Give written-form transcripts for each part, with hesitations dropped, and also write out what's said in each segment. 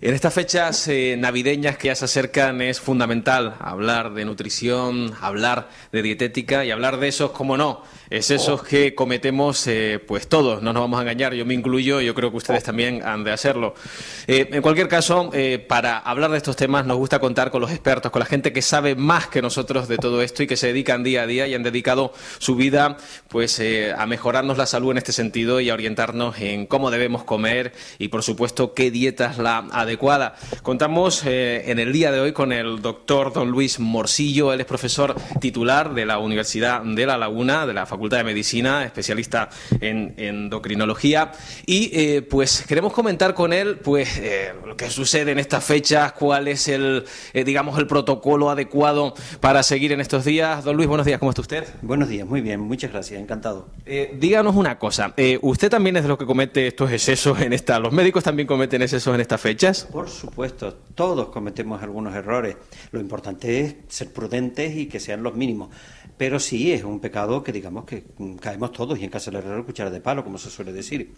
En estas fechas navideñas que ya se acercan es fundamental hablar de nutrición, hablar de dietética y hablar de esos, como no, excesos que cometemos pues todos, no nos vamos a engañar, yo me incluyo, yo creo que ustedes también han de hacerlo. En cualquier caso, para hablar de estos temas nos gusta contar con los expertos, con la gente que sabe más que nosotros de todo esto y que se dedican día a día y han dedicado su vida pues a mejorarnos la salud en este sentido y a orientarnos en cómo debemos comer y por supuesto qué dieta es la adecuada. Contamos en el día de hoy con el doctor don Luis Morsillo. Él es profesor titular de la Universidad de La Laguna, de la Facultad de Medicina, especialista en endocrinología. Y pues queremos comentar con él pues lo que sucede en estas fechas, cuál es el protocolo adecuado para seguir en estos días. Don Luis, buenos días, ¿cómo está usted? Buenos días, muy bien, muchas gracias, encantado. Díganos una cosa, ¿usted también es de los que comete estos excesos los médicos también cometen excesos en estas fechas? Por supuesto, todos cometemos algunos errores. Lo importante es ser prudentes y que sean los mínimos. Pero sí es un pecado que digamos que caemos todos y en casa del herrero cuchara de palo, como se suele decir.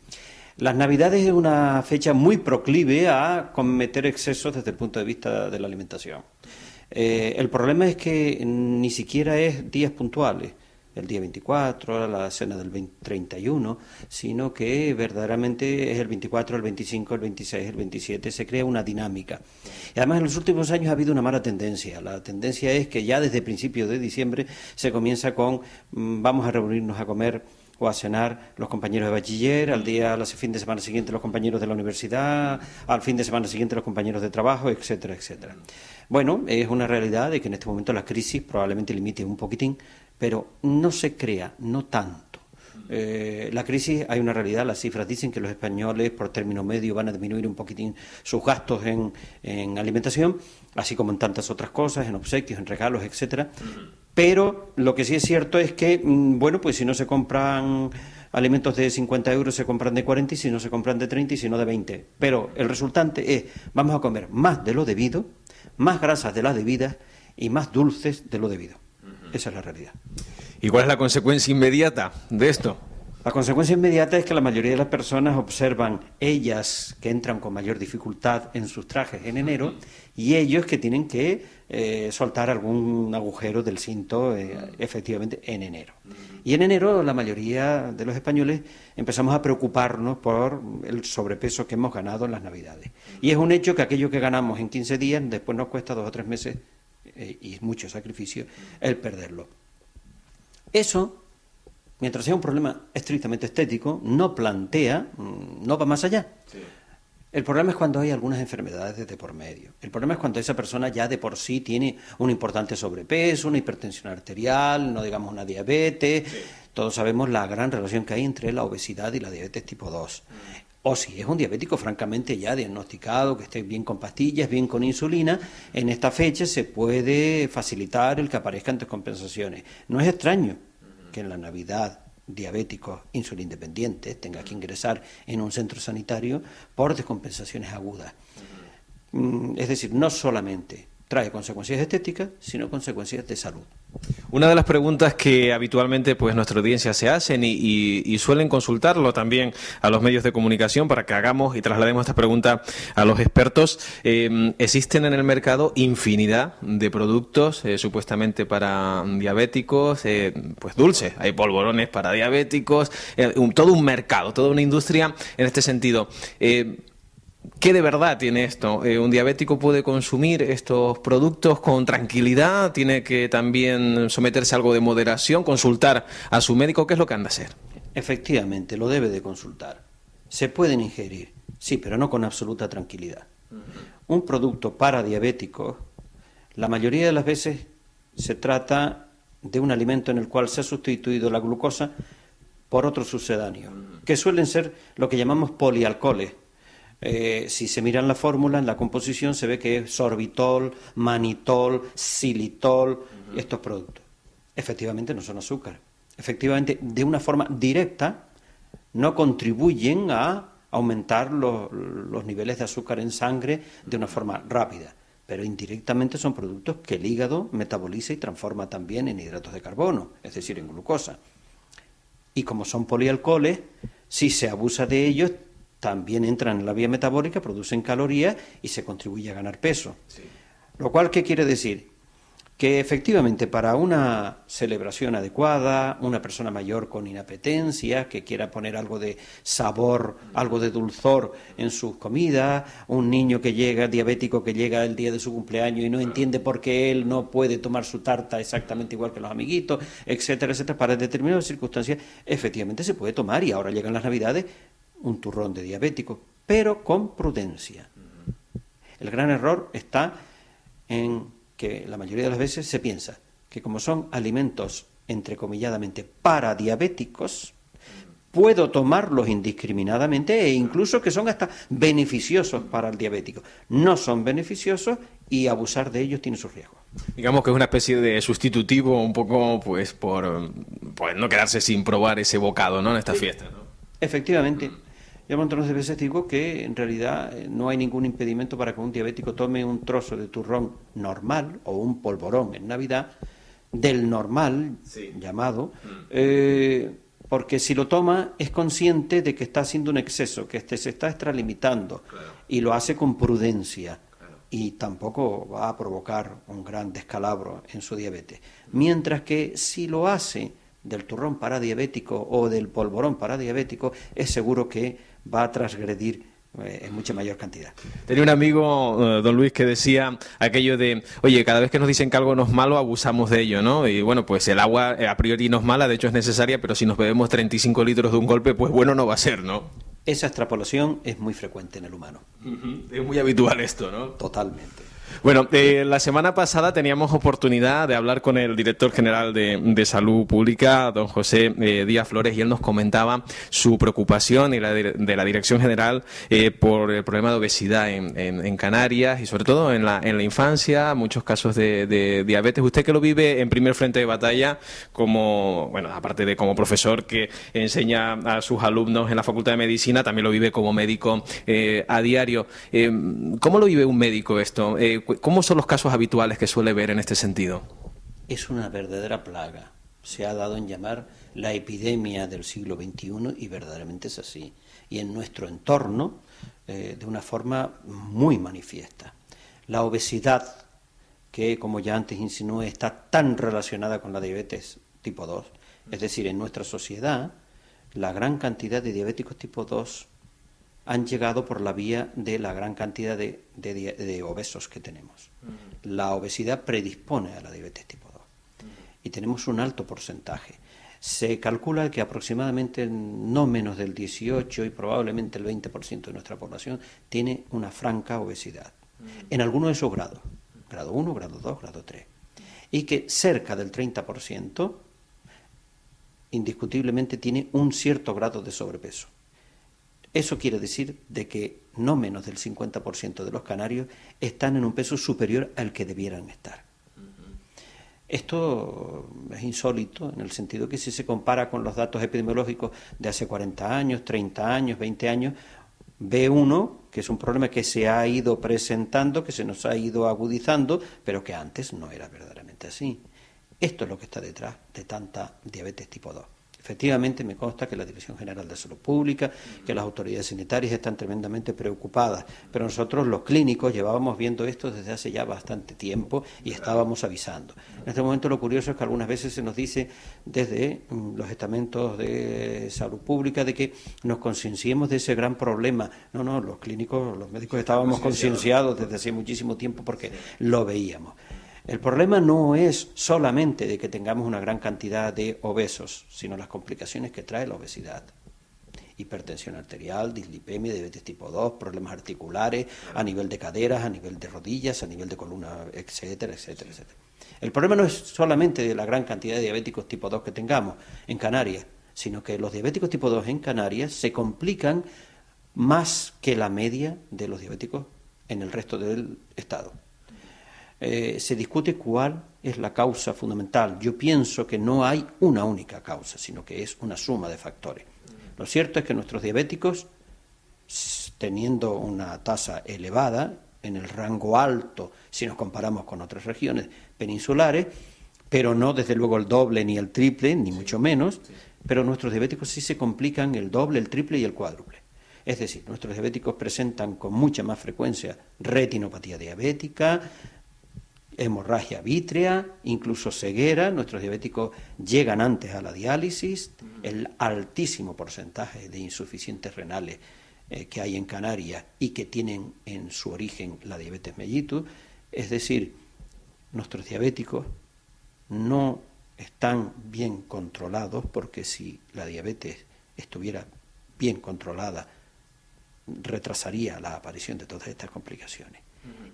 Las Navidades es una fecha muy proclive a cometer excesos desde el punto de vista de la alimentación. El problema es que ni siquiera es días puntuales, el día 24, la cena del 31, sino que verdaderamente es el 24, el 25, el 26, el 27, se crea una dinámica. Y además en los últimos años ha habido una mala tendencia. La tendencia es que ya desde principios de diciembre se comienza con vamos a reunirnos a comer o a cenar los compañeros de bachiller, al fin de semana siguiente los compañeros de la universidad, al fin de semana siguiente los compañeros de trabajo, etcétera, etcétera. Bueno, es una realidad de que en este momento la crisis probablemente limite un poquitín, pero no se crea, no tanto. La crisis, hay una realidad, las cifras dicen que los españoles por término medio van a disminuir un poquitín sus gastos en alimentación, así como en tantas otras cosas, en obsequios, en regalos, etcétera. Pero lo que sí es cierto es que, bueno, pues si no se compran alimentos de 50 euros, se compran de 40, y si no se compran de 30, y si no de 20. Pero el resultante es, vamos a comer más de lo debido, más grasas de las debidas y más dulces de lo debido. Esa es la realidad. ¿Y cuál es la consecuencia inmediata de esto? La consecuencia inmediata es que la mayoría de las personas observan ellas que entran con mayor dificultad en sus trajes en enero y ellos que tienen que soltar algún agujero del cinto efectivamente en enero. Y en enero la mayoría de los españoles empezamos a preocuparnos por el sobrepeso que hemos ganado en las Navidades. Y es un hecho que aquello que ganamos en 15 días después nos cuesta 2 o 3 meses y mucho sacrificio el perderlo. Eso, mientras sea un problema estrictamente estético, no va más allá. Sí. El problema es cuando hay algunas enfermedades de por medio. El problema es cuando esa persona ya de por sí tiene un importante sobrepeso, una hipertensión arterial, no digamos una diabetes. Sí. Todos sabemos la gran relación que hay entre la obesidad y la diabetes tipo 2. O si es un diabético francamente ya diagnosticado, que esté bien con pastillas, bien con insulina, en esta fecha se puede facilitar el que aparezcan descompensaciones. No es extraño que en la Navidad diabéticos insulindependientes tenga que ingresar en un centro sanitario por descompensaciones agudas. Es decir, no solamente trae consecuencias estéticas, sino consecuencias de salud. Una de las preguntas que habitualmente pues nuestra audiencia se hacen y suelen consultarlo también a los medios de comunicación para que hagamos y traslademos esta pregunta a los expertos. Existen en el mercado infinidad de productos supuestamente para diabéticos, pues dulces, hay polvorones para diabéticos, todo un mercado, toda una industria en este sentido. ¿Qué de verdad tiene esto? ¿Un diabético puede consumir estos productos con tranquilidad? ¿Tiene que también someterse a algo de moderación? ¿Consultar a su médico? ¿Qué es lo que han de hacer? Efectivamente, lo debe de consultar. Se pueden ingerir, sí, pero no con absoluta tranquilidad. Un producto para diabéticos, la mayoría de las veces se trata de un alimento en el cual se ha sustituido la glucosa por otros sucedáneos, que suelen ser lo que llamamos polialcoholes. Si se miran la fórmula, en la composición se ve que es sorbitol, manitol, xilitol, estos productos. Efectivamente no son azúcar. Efectivamente, de una forma directa, no contribuyen a aumentar los niveles de azúcar en sangre de una forma rápida. Pero indirectamente son productos que el hígado metaboliza y transforma también en hidratos de carbono, es decir, en glucosa. Y como son polialcoholes, si se abusa de ellos, también entran en la vía metabólica, producen calorías y se contribuye a ganar peso. Sí. Lo cual, ¿qué quiere decir? Que efectivamente para una celebración adecuada, una persona mayor con inapetencia, que quiera poner algo de sabor, algo de dulzor en sus comidas, un niño que llega, diabético, que llega el día de su cumpleaños y no entiende por qué él no puede tomar su tarta exactamente igual que los amiguitos, etcétera, etcétera, para determinadas circunstancias efectivamente se puede tomar, y ahora llegan las Navidades, un turrón de diabético, pero con prudencia. El gran error está en que la mayoría de las veces se piensa que como son alimentos entrecomilladamente para diabéticos, puedo tomarlos indiscriminadamente e incluso que son hasta beneficiosos para el diabético. No son beneficiosos y abusar de ellos tiene sus riesgos. Digamos que es una especie de sustitutivo un poco pues por no quedarse sin probar ese bocado, ¿no?, en esta fiesta, ¿no? Efectivamente. Yo montones de veces digo que en realidad no hay ningún impedimento para que un diabético tome un trozo de turrón normal o un polvorón en Navidad, del normal, sí, llamado, porque si lo toma es consciente de que está haciendo un exceso, que se está extralimitando, claro, y lo hace con prudencia, claro, y tampoco va a provocar un gran descalabro en su diabetes. Mientras que si lo hace del turrón para diabético o del polvorón para diabético, es seguro que va a transgredir en mucha mayor cantidad. Tenía un amigo, don Luis, que decía aquello de, oye, cada vez que nos dicen que algo no es malo, abusamos de ello, ¿no? Y bueno, pues el agua a priori no es mala, de hecho es necesaria, pero si nos bebemos 35 litros de un golpe, pues bueno no va a ser, ¿no? Esa extrapolación es muy frecuente en el humano. Es muy habitual esto, ¿no? Totalmente. Bueno, la semana pasada teníamos oportunidad de hablar con el director general de Salud Pública, don José Díaz Flores, y él nos comentaba su preocupación y de la Dirección General por el problema de obesidad en Canarias y sobre todo en la infancia, muchos casos de diabetes. Usted que lo vive en primer frente de batalla, como, bueno, aparte de como profesor que enseña a sus alumnos en la Facultad de Medicina, también lo vive como médico a diario. ¿Cómo lo vive un médico esto? ¿Cómo son los casos habituales que suele ver en este sentido? Es una verdadera plaga. Se ha dado en llamar la epidemia del siglo XXI y verdaderamente es así. Y en nuestro entorno, de una forma muy manifiesta. La obesidad, que como ya antes insinué, está tan relacionada con la diabetes tipo 2, es decir, en nuestra sociedad, la gran cantidad de diabéticos tipo 2 han llegado por la vía de la gran cantidad de obesos que tenemos. La obesidad predispone a la diabetes tipo 2 y tenemos un alto porcentaje. Se calcula que aproximadamente no menos del 18 y probablemente el 20% de nuestra población tiene una franca obesidad, en algunos de esos grados, grado 1, grado 2, grado 3, y que cerca del 30% indiscutiblemente tiene un cierto grado de sobrepeso. Eso quiere decir de que no menos del 50% de los canarios están en un peso superior al que debieran estar. Esto es insólito en el sentido que si se compara con los datos epidemiológicos de hace 40 años, 30 años, 20 años, ve uno que es un problema que se ha ido presentando, que se nos ha ido agudizando, pero que antes no era verdaderamente así. Esto es lo que está detrás de tanta diabetes tipo 2. Efectivamente, me consta que la Dirección General de Salud Pública, que las autoridades sanitarias están tremendamente preocupadas, pero nosotros los clínicos llevábamos viendo esto desde hace ya bastante tiempo y estábamos avisando. En este momento lo curioso es que algunas veces se nos dice desde los estamentos de salud pública de que nos concienciemos de ese gran problema. No, los clínicos, los médicos estábamos concienciados desde hace muchísimo tiempo porque lo veíamos. El problema no es solamente de que tengamos una gran cantidad de obesos, sino las complicaciones que trae la obesidad. Hipertensión arterial, dislipemia, diabetes tipo 2, problemas articulares, a nivel de caderas, a nivel de rodillas, a nivel de columna, etcétera, etcétera, etcétera. El problema no es solamente de la gran cantidad de diabéticos tipo 2 que tengamos en Canarias, sino que los diabéticos tipo 2 en Canarias se complican más que la media de los diabéticos en el resto del estado. Se discute cuál es la causa fundamental. Yo pienso que no hay una única causa, sino que es una suma de factores. Lo cierto es que nuestros diabéticos, teniendo una tasa elevada, en el rango alto, si nos comparamos con otras regiones peninsulares, pero no desde luego el doble ni el triple, ni mucho menos, pero nuestros diabéticos sí se complican el doble, el triple y el cuádruple. Es decir, nuestros diabéticos presentan con mucha más frecuencia retinopatía diabética, hemorragia vítrea, incluso ceguera. Nuestros diabéticos llegan antes a la diálisis. El altísimo porcentaje de insuficientes renales que hay en Canarias y que tienen en su origen la diabetes mellitus. Es decir, nuestros diabéticos no están bien controlados, porque si la diabetes estuviera bien controlada, retrasaría la aparición de todas estas complicaciones.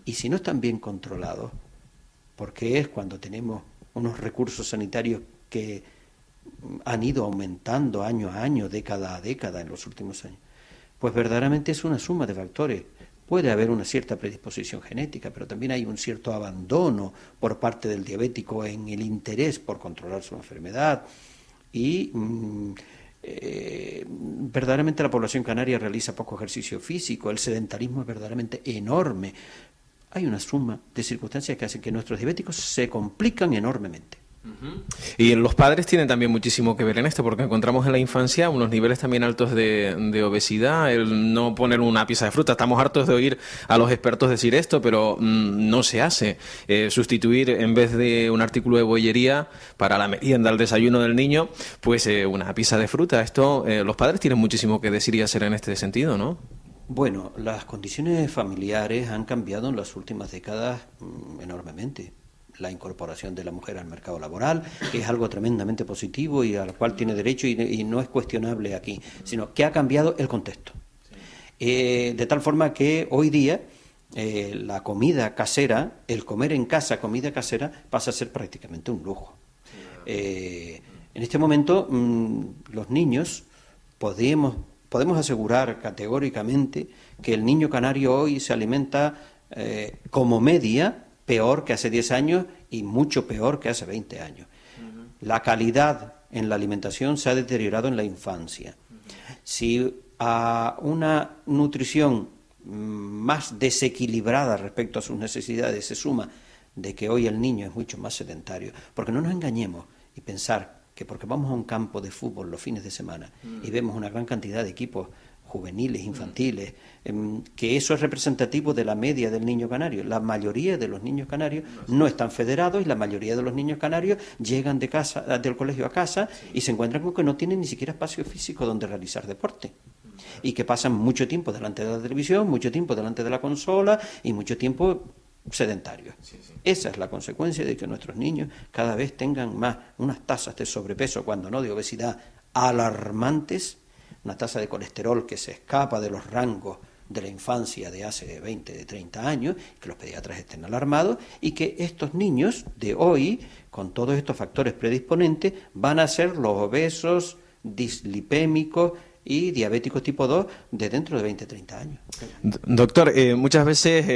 Y si no están bien controlados, porque es cuando tenemos unos recursos sanitarios que han ido aumentando año a año, década a década en los últimos años, pues verdaderamente es una suma de factores. Puede haber una cierta predisposición genética, pero también hay un cierto abandono por parte del diabético en el interés por controlar su enfermedad. Y verdaderamente la población canaria realiza poco ejercicio físico, el sedentarismo es verdaderamente enorme. Hay una suma de circunstancias que hacen que nuestros diabéticos se complican enormemente. Y los padres tienen también muchísimo que ver en esto, porque encontramos en la infancia unos niveles también altos de obesidad, el no poner una pieza de fruta. Estamos hartos de oír a los expertos decir esto, pero no se hace. Sustituir, en vez de un artículo de bollería para la merienda, el desayuno del niño, pues una pieza de fruta. Esto, los padres tienen muchísimo que decir y hacer en este sentido, ¿no? Bueno, las condiciones familiares han cambiado en las últimas décadas enormemente. La incorporación de la mujer al mercado laboral, que es algo tremendamente positivo y al cual tiene derecho y no es cuestionable aquí, sino que ha cambiado el contexto. De tal forma que hoy día la comida casera, el comer en casa comida casera, pasa a ser prácticamente un lujo. En este momento los niños podemos asegurar categóricamente que el niño canario hoy se alimenta como media peor que hace 10 años y mucho peor que hace 20 años. La calidad en la alimentación se ha deteriorado en la infancia. Si a una nutrición más desequilibrada respecto a sus necesidades se suma de que hoy el niño es mucho más sedentario, porque no nos engañemos y pensar que porque vamos a un campo de fútbol los fines de semana y vemos una gran cantidad de equipos juveniles, infantiles, que eso es representativo de la media del niño canario. La mayoría de los niños canarios no están federados y la mayoría de los niños canarios llegan del colegio a casa y se encuentran con que no tienen ni siquiera espacio físico donde realizar deporte. Y que pasan mucho tiempo delante de la televisión, mucho tiempo delante de la consola y mucho tiempo sedentarios. Esa es la consecuencia de que nuestros niños cada vez tengan más unas tasas de sobrepeso, cuando no de obesidad, alarmantes, una tasa de colesterol que se escapa de los rangos de la infancia de hace 20, de 30 años, que los pediatras estén alarmados y que estos niños de hoy, con todos estos factores predisponentes, van a ser los obesos, dislipémicos y diabéticos tipo 2 de dentro de 20, 30 años. Doctor, muchas veces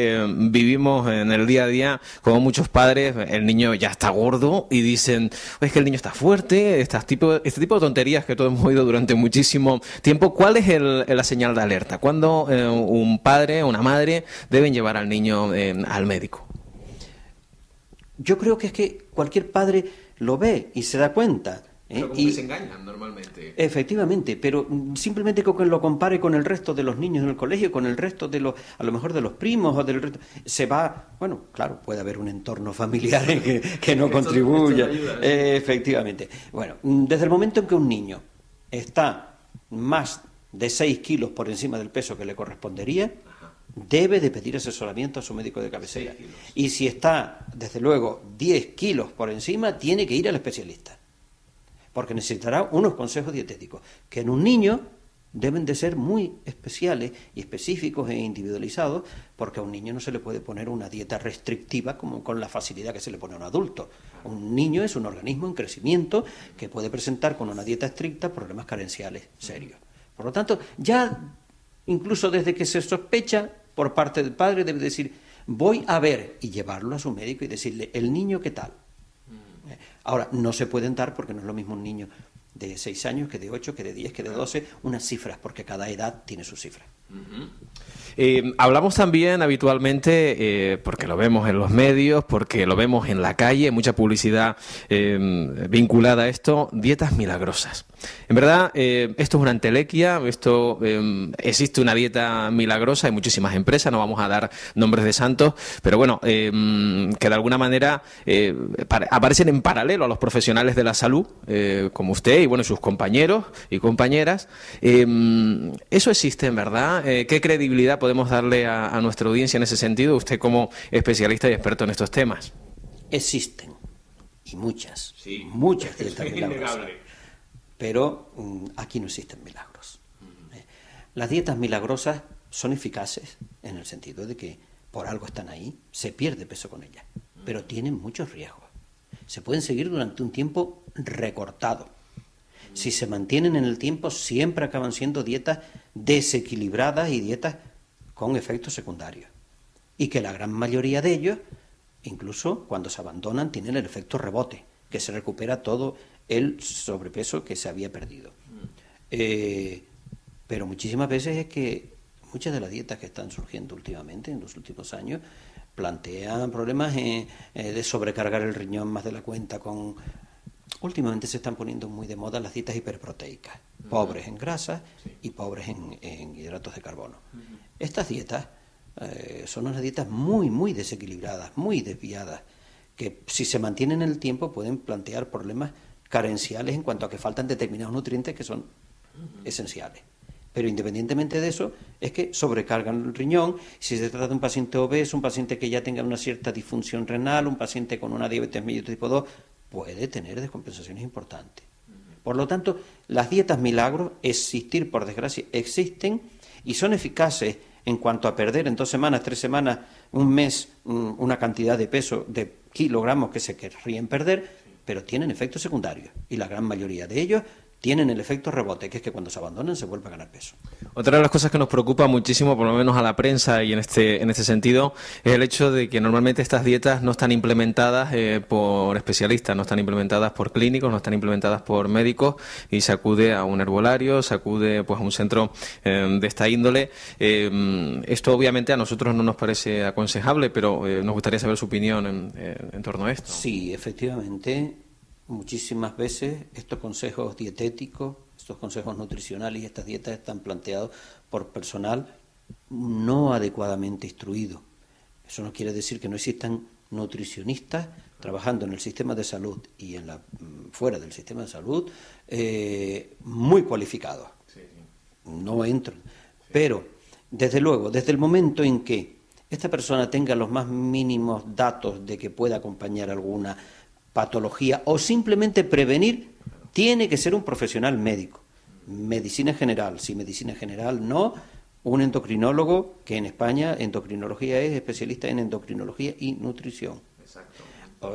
vivimos en el día a día como muchos padres, el niño ya está gordo y dicen, es que el niño está fuerte, este tipo de tonterías que todos hemos oído durante muchísimo tiempo. ¿Cuál es la señal de alerta? ¿Cuándo un padre o una madre deben llevar al niño al médico? Yo creo que es que cualquier padre lo ve y se da cuenta. Pero como que se engañan normalmente. Efectivamente, pero simplemente con que lo compare con el resto de los niños en el colegio, con el resto de los, a lo mejor de los primos o del resto, se va, bueno, claro, puede haber un entorno familiar que no contribuya. Efectivamente. Bueno, desde el momento en que un niño está más de 6 kilos por encima del peso que le correspondería, debe de pedir asesoramiento a su médico de cabecera. Y si está, desde luego, 10 kilos por encima, tiene que ir al especialista, porque necesitará unos consejos dietéticos, que en un niño deben de ser muy especiales y específicos e individualizados, porque a un niño no se le puede poner una dieta restrictiva como con la facilidad que se le pone a un adulto. Un niño es un organismo en crecimiento que puede presentar con una dieta estricta problemas carenciales serios. Por lo tanto, ya incluso desde que se sospecha por parte del padre debe decir, voy a ver, y llevarlo a su médico y decirle, ¿el niño qué tal? Ahora, no se pueden dar, porque no es lo mismo un niño de 6 años que de 8, que de 10, que de 12, unas cifras, porque cada edad tiene sus cifras. Hablamos también habitualmente, porque lo vemos en los medios, porque lo vemos en la calle, mucha publicidad vinculada a esto, dietas milagrosas. En verdad, esto es una entelequia, existe una dieta milagrosa, hay muchísimas empresas, no vamos a dar nombres de santos, pero bueno, que de alguna manera aparecen en paralelo a los profesionales de la salud, como usted y bueno, sus compañeros y compañeras. Eso existe, en verdad. ¿Qué credibilidad podemos darle a nuestra audiencia en ese sentido, usted como especialista y experto en estos temas? Existen, y muchas, sí, muchas dietas milagrosas. Pero aquí no existen milagros. Las dietas milagrosas son eficaces en el sentido de que por algo están ahí, se pierde peso con ellas, pero tienen muchos riesgos. Se pueden seguir durante un tiempo recortado. Si se mantienen en el tiempo, siempre acaban siendo dietas desequilibradas y dietas con efectos secundarios. Y que la gran mayoría de ellos, incluso cuando se abandonan, tienen el efecto rebote, que se recupera todo el sobrepeso que se había perdido. Pero muchísimas veces es que muchas de las dietas que están surgiendo últimamente, en los últimos años, plantean problemas de sobrecargar el riñón más de la cuenta. Últimamente se están poniendo muy de moda las dietas hiperproteicas, pobres en grasas y pobres en hidratos de carbono. Estas dietas son unas dietas muy, muy desequilibradas, muy desviadas, que si se mantienen en el tiempo pueden plantear problemas carenciales en cuanto a que faltan determinados nutrientes que son esenciales. Pero independientemente de eso, es que sobrecargan el riñón. Si se trata de un paciente obeso, un paciente que ya tenga una cierta disfunción renal, un paciente con una diabetes mellitus tipo 2, puede tener descompensaciones importantes. Por lo tanto, las dietas milagros, existir por desgracia, existen y son eficaces en cuanto a perder en 2 semanas, 3 semanas, un mes, una cantidad de peso, de kilogramos que se querrían perder, pero tienen efectos secundarios y la gran mayoría de ellos tienen el efecto rebote, que es que cuando se abandonan se vuelve a ganar peso. Otra de las cosas que nos preocupa muchísimo, por lo menos a la prensa y en este sentido, es el hecho de que normalmente estas dietas no están implementadas por especialistas, no están implementadas por clínicos, no están implementadas por médicos y se acude a un herbolario, se acude pues a un centro de esta índole. Esto obviamente a nosotros no nos parece aconsejable, pero nos gustaría saber su opinión en torno a esto. Sí, efectivamente. Muchísimas veces estos consejos dietéticos, estos consejos nutricionales y estas dietas están planteados por personal no adecuadamente instruido. Eso no quiere decir que no existan nutricionistas trabajando en el sistema de salud y fuera del sistema de salud muy cualificados. No entran. Pero, desde luego, desde el momento en que esta persona tenga los más mínimos datos de que pueda acompañar alguna patología o simplemente prevenir, tiene que ser un profesional médico. Medicina general, si medicina general no, un endocrinólogo, que en España endocrinología es especialista en endocrinología y nutrición. Exacto.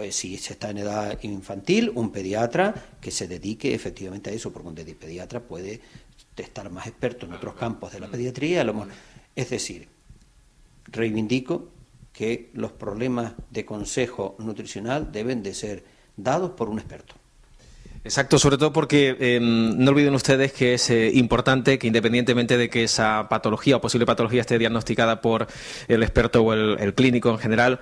Si se está en edad infantil, un pediatra que se dedique efectivamente a eso, porque un pediatra puede estar más experto en otros campos de la pediatría. Es decir, reivindico que los problemas de consejo nutricional deben de ser dados por un experto. Exacto, sobre todo porque no olviden ustedes que es importante que independientemente de que esa patología o posible patología esté diagnosticada por el experto o el clínico en general,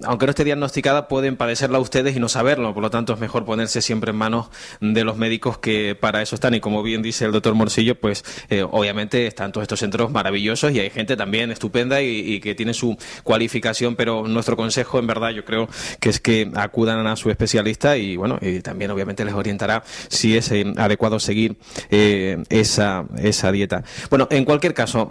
aunque no esté diagnosticada, pueden padecerla ustedes y no saberlo. Por lo tanto, es mejor ponerse siempre en manos de los médicos que para eso están. Y como bien dice el doctor Morcillo, pues obviamente están todos estos centros maravillosos y hay gente también estupenda y que tiene su cualificación, pero nuestro consejo, en verdad, yo creo que es que acudan a su especialista y, bueno, y también obviamente les orientará si es adecuado seguir esa dieta. Bueno, en cualquier caso,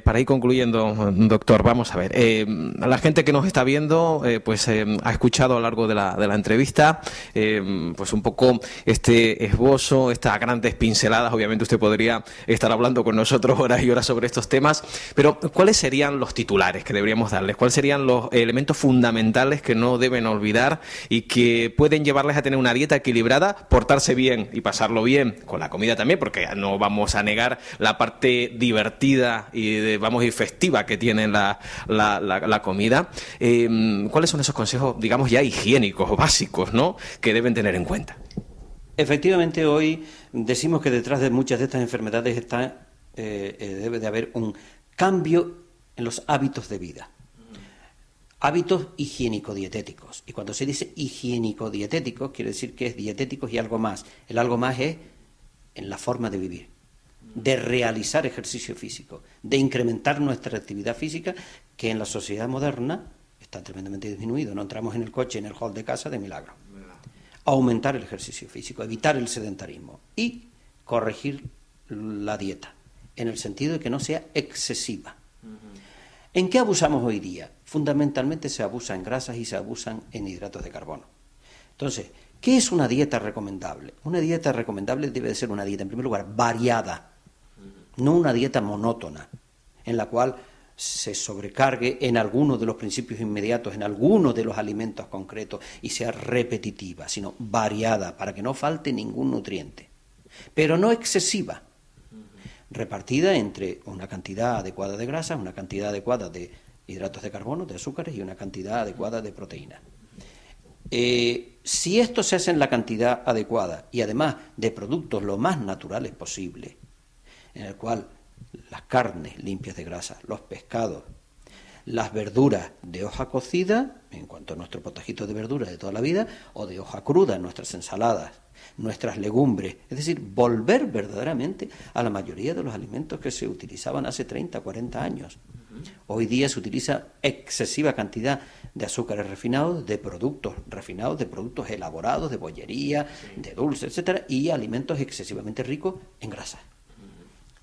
para ir concluyendo, doctor, vamos a ver. La gente que nos está viendo, pues ha escuchado a lo largo de la entrevista, pues un poco este esbozo, estas grandes pinceladas. Obviamente usted podría estar hablando con nosotros horas y horas sobre estos temas, pero ¿cuáles serían los titulares que deberíamos darles? ¿Cuáles serían los elementos fundamentales que no deben olvidar y que pueden llevarles a tener una dieta equilibrada, portarse bien y pasarlo bien con la comida también, porque no vamos a negar la parte divertida y festiva que tiene la comida? ¿Cuáles son esos consejos, digamos, ya higiénicos o básicos, ¿no?, que deben tener en cuenta? Efectivamente, hoy decimos que detrás de muchas de estas enfermedades debe de haber un cambio en los hábitos de vida. Hábitos higiénico-dietéticos. Y cuando se dice higiénico-dietéticos, quiere decir que es dietéticos y algo más. El algo más es en la forma de vivir, de realizar ejercicio físico, de incrementar nuestra actividad física, que en la sociedad moderna está tremendamente disminuido. No entramos en el coche, en el hall de casa de milagro. Aumentar el ejercicio físico, evitar el sedentarismo y corregir la dieta, en el sentido de que no sea excesiva. ¿En qué abusamos hoy día? Fundamentalmente se abusa en grasas y se abusan en hidratos de carbono. Entonces, ¿qué es una dieta recomendable? Una dieta recomendable debe de ser una dieta, en primer lugar, variada, no una dieta monótona, en la cual se sobrecargue en algunos de los principios inmediatos, en algunos de los alimentos concretos, y sea repetitiva, sino variada, para que no falte ningún nutriente, pero no excesiva, repartida entre una cantidad adecuada de grasas, una cantidad adecuada de hidratos de carbono, de azúcares y una cantidad adecuada de proteínas. Si esto se hace en la cantidad adecuada y además de productos lo más naturales posible, en el cual las carnes limpias de grasa, los pescados, las verduras de hoja cocida, en cuanto a nuestro potajito de verduras de toda la vida, o de hoja cruda en nuestras ensaladas, nuestras legumbres, es decir, volver verdaderamente a la mayoría de los alimentos que se utilizaban hace 30, 40 años. Hoy día se utiliza excesiva cantidad de azúcares refinados, de productos refinados, de productos elaborados, de bollería, de dulces, etcétera, y alimentos excesivamente ricos en grasa.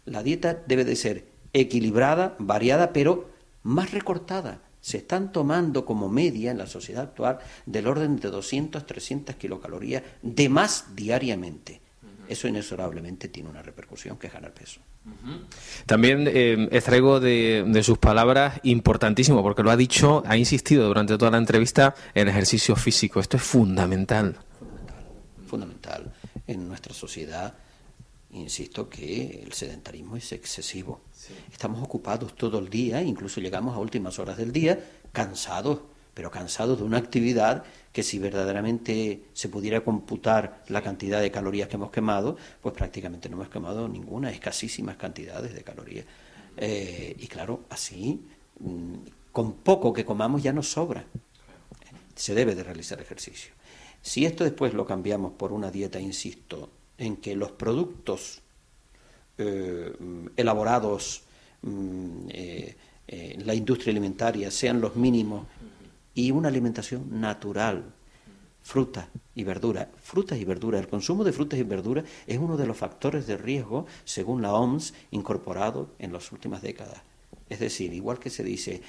La dieta debe de ser equilibrada, variada, pero más recortada. Se están tomando como media en la sociedad actual del orden de 200, 300 kilocalorías de más diariamente. Eso inexorablemente tiene una repercusión que es ganar peso. También extraigo de sus palabras importantísimo, porque lo ha dicho, ha insistido durante toda la entrevista, el ejercicio físico. Esto es fundamental. Fundamental. En nuestra sociedad, insisto que el sedentarismo es excesivo. Sí. Estamos ocupados todo el día, incluso llegamos a últimas horas del día, cansados, pero cansados de una actividad que si verdaderamente se pudiera computar la cantidad de calorías que hemos quemado, pues prácticamente no hemos quemado ninguna, escasísimas cantidades de calorías. Y claro, así, con poco que comamos ya nos sobra. Se debe de realizar ejercicio. Si esto después lo cambiamos por una dieta, insisto, en que los productos elaborados en la industria alimentaria sean los mínimos y una alimentación natural, frutas y verduras. Frutas y verduras, el consumo de frutas y verduras es uno de los factores de riesgo, según la OMS, incorporado en las últimas décadas. Es decir, igual que se dice,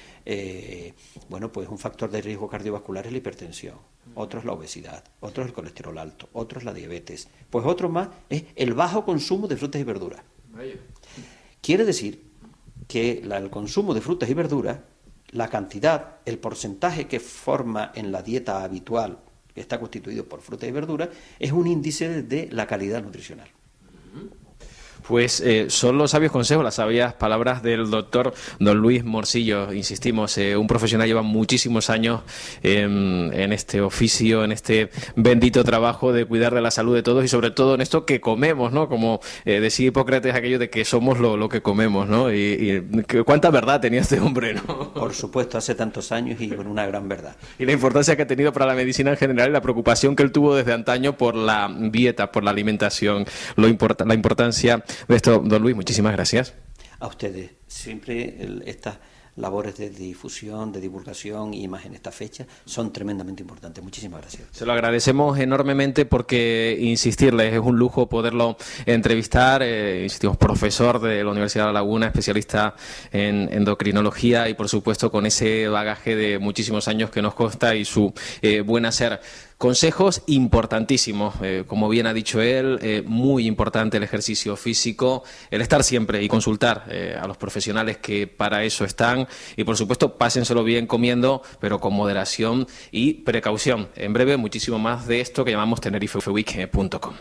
bueno, pues un factor de riesgo cardiovascular es la hipertensión, otro es la obesidad, otro es el colesterol alto, otro es la diabetes, pues otro más es el bajo consumo de frutas y verduras. Quiere decir que el consumo de frutas y verduras, la cantidad, el porcentaje que forma en la dieta habitual, que está constituido por frutas y verduras, es un índice de la calidad nutricional. Pues son los sabios consejos, las sabias palabras del doctor don Luis Morcillo. Insistimos, un profesional lleva muchísimos años en este oficio, en este bendito trabajo de cuidar de la salud de todos y sobre todo en esto que comemos, ¿no? Como decía Hipócrates, aquello de que somos lo que comemos, ¿no? Y cuánta verdad tenía este hombre, ¿no? Por supuesto, hace tantos años y con una gran verdad. Y la importancia que ha tenido para la medicina en general y la preocupación que él tuvo desde antaño por la dieta, por la alimentación, la importancia de esto. Don Luis, muchísimas gracias. A ustedes. Siempre estas labores de difusión, de divulgación y más en esta fecha son tremendamente importantes. Muchísimas gracias. Se lo agradecemos enormemente porque, insistirles, es un lujo poderlo entrevistar. Insistimos, profesor de la Universidad de La Laguna, especialista en endocrinología y, por supuesto, con ese bagaje de muchísimos años que nos consta y su buen hacer. Consejos importantísimos, como bien ha dicho él, muy importante el ejercicio físico, el estar siempre y consultar a los profesionales que para eso están y por supuesto pásenselo bien comiendo, pero con moderación y precaución. En breve muchísimo más de esto que llamamos tenerifeweek.com.